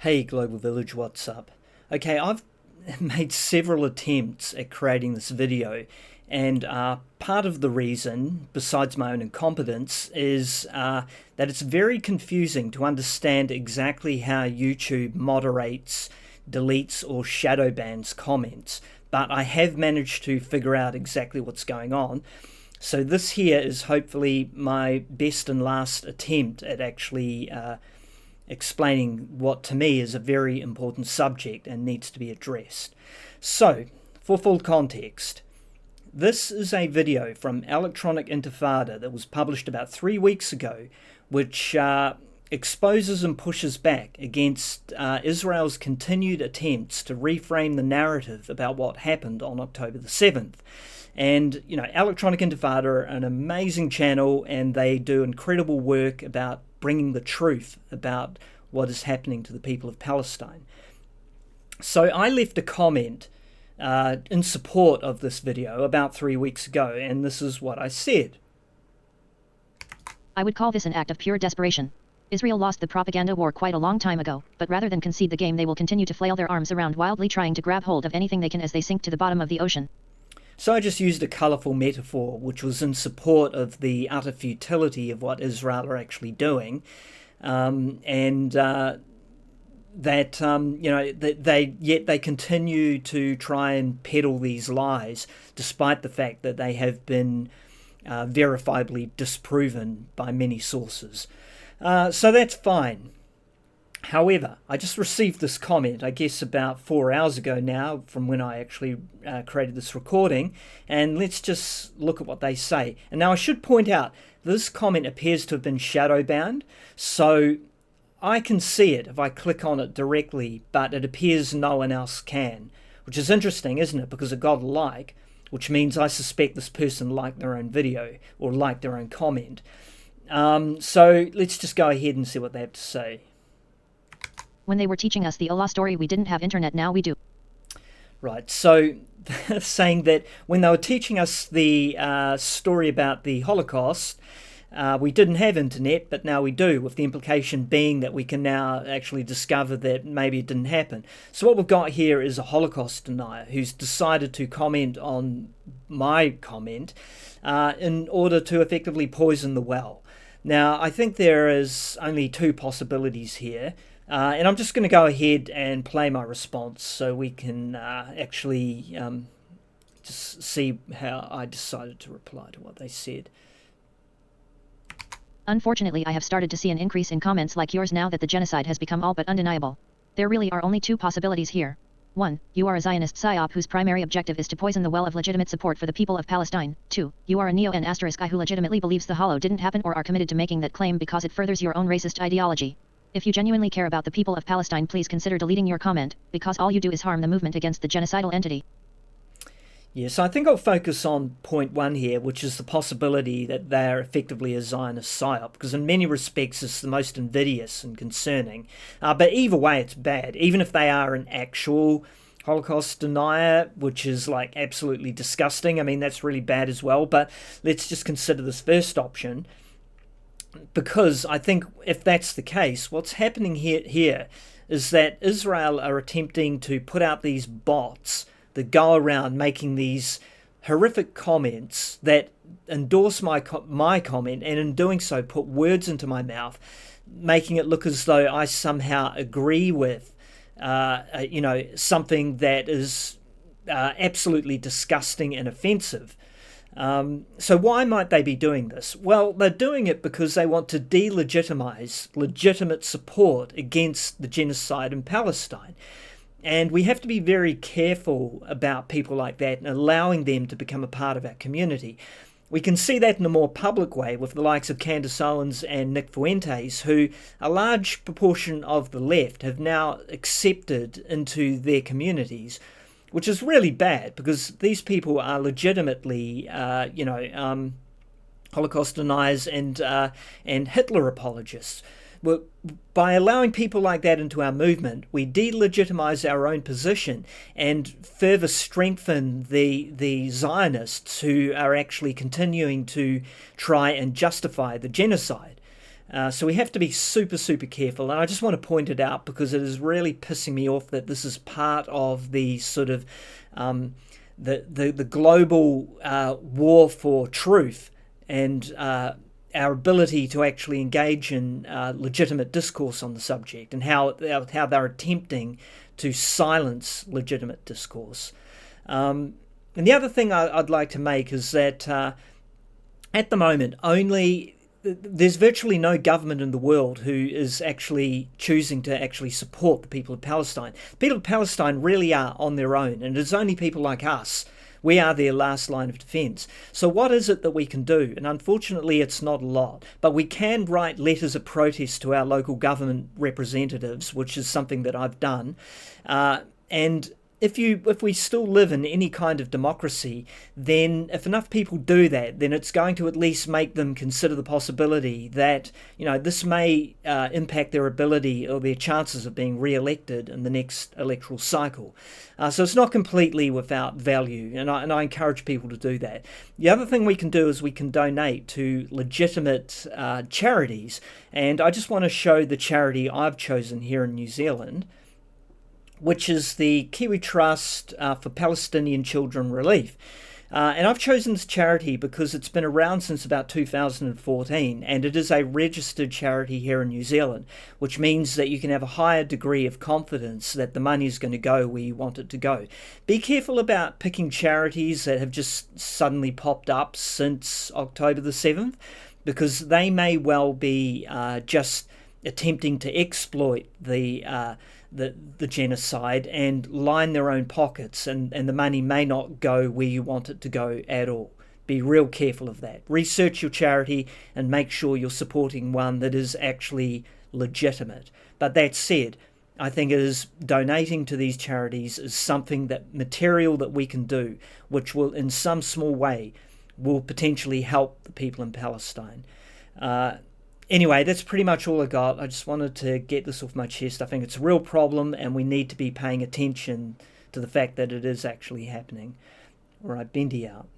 Hey Global Village, what's up? Okay, I've made several attempts at creating this video, and part of the reason, besides my own incompetence, is that it's very confusing to understand exactly how YouTube moderates, deletes, or shadow bans comments. But I have managed to figure out exactly what's going on. So this here is hopefully my best and last attempt at actually explaining what to me is a very important subject and needs to be addressed. So, for full context, this is a video from Electronic Intifada that was published about 3 weeks ago, which exposes and pushes back against Israel's continued attempts to reframe the narrative about what happened on October the 7th. And, Electronic Intifada are an amazing channel, and they do incredible work about bringing the truth about what is happening to the people of Palestine. So I left a comment in support of this video about 3 weeks ago, and this is what I said. I would call this an act of pure desperation. Israel lost the propaganda war quite a long time ago, but rather than concede the game, they will continue to flail their arms around wildly, trying to grab hold of anything they can as they sink to the bottom of the ocean. So I just used a colourful metaphor which was in support of the utter futility of what Israel are actually doing, that they continue to try and peddle these lies, despite the fact that they have been verifiably disproven by many sources. So that's fine. However, I just received this comment, I guess about 4 hours ago now, from when I actually created this recording, and let's just look at what they say. And now I should point out, this comment appears to have been shadow bound, so I can see it if I click on it directly, but it appears no one else can, which is interesting, isn't it? Because it got a like, which means I suspect this person liked their own video, or liked their own comment. So let's just go ahead and see what they have to say. When they were teaching us the Allah story, we didn't have internet, now we do. Right, so saying that when they were teaching us the story about the Holocaust, we didn't have internet, but now we do, with the implication being that we can now actually discover that maybe it didn't happen. So what we've got here is a Holocaust denier who's decided to comment on my comment in order to effectively poison the well. Now, I think there is only two possibilities here. And I'm just going to go ahead and play my response so we can actually just see how I decided to reply to what they said. Unfortunately, I have started to see an increase in comments like yours now that the genocide has become all but undeniable. There really are only two possibilities here. 1. You are a Zionist PsyOp whose primary objective is to poison the well of legitimate support for the people of Palestine. 2. You are a neo-N** guy who legitimately believes the Holo didn't happen or are committed to making that claim because it furthers your own racist ideology. If you genuinely care about the people of Palestine, please consider deleting your comment, because all you do is harm the movement against the genocidal entity. Yes, I think I'll focus on point one here, which is the possibility that they're effectively a Zionist PsyOp, because in many respects it's the most invidious and concerning. But either way, it's bad. Even if they are an actual Holocaust denier, which is like absolutely disgusting, I mean, that's really bad as well. But let's just consider this first option. Because I think if that's the case, what's happening here is that Israel are attempting to put out these bots that go around making these horrific comments that endorse my comment, and in doing so put words into my mouth, making it look as though I somehow agree with something that is absolutely disgusting and offensive. So why might they be doing this? Well, they're doing it because they want to delegitimize legitimate support against the genocide in Palestine. And we have to be very careful about people like that and allowing them to become a part of our community. We can see that in a more public way with the likes of Candace Owens and Nick Fuentes, who a large proportion of the left have now accepted into their communities, which is really bad because these people are legitimately, Holocaust deniers and Hitler apologists. Well, by allowing people like that into our movement, we delegitimize our own position and further strengthen the Zionists who are actually continuing to try and justify the genocide. So we have to be super, super careful. And I just want to point it out because it is really pissing me off that this is part of the sort of the global war for truth and our ability to actually engage in legitimate discourse on the subject, and how they're attempting to silence legitimate discourse. And the other thing I'd like to make is that at the moment, there's virtually no government in the world who is actually choosing to actually support the people of Palestine. The people of Palestine really are on their own, and it's only people like us. We are their last line of defence. So what is it that we can do? And unfortunately, it's not a lot. But we can write letters of protest to our local government representatives, which is something that I've done. And if we still live in any kind of democracy, then if enough people do that, then it's going to at least make them consider the possibility that, this may impact their ability or their chances of being re-elected in the next electoral cycle. So it's not completely without value, and I encourage people to do that. The other thing we can do is we can donate to legitimate charities, and I just want to show the charity I've chosen here in New Zealand, which is the Kiwi Trust for Palestinian Children Relief. And I've chosen this charity because it's been around since about 2014, and it is a registered charity here in New Zealand, which means that you can have a higher degree of confidence that the money is going to go where you want it to go. Be careful about picking charities that have just suddenly popped up since October the 7th, because they may well be just attempting to exploit the genocide and line their own pockets, and the money may not go where you want it to go at all. Be real careful of that. Research your charity and make sure you're supporting one that is actually legitimate. But that said, I think donating to these charities is something material that we can do, which will in some small way will potentially help the people in Palestine. Anyway, that's pretty much all I got. I just wanted to get this off my chest. I think it's a real problem, and we need to be paying attention to the fact that it is actually happening. All right, Bendy out.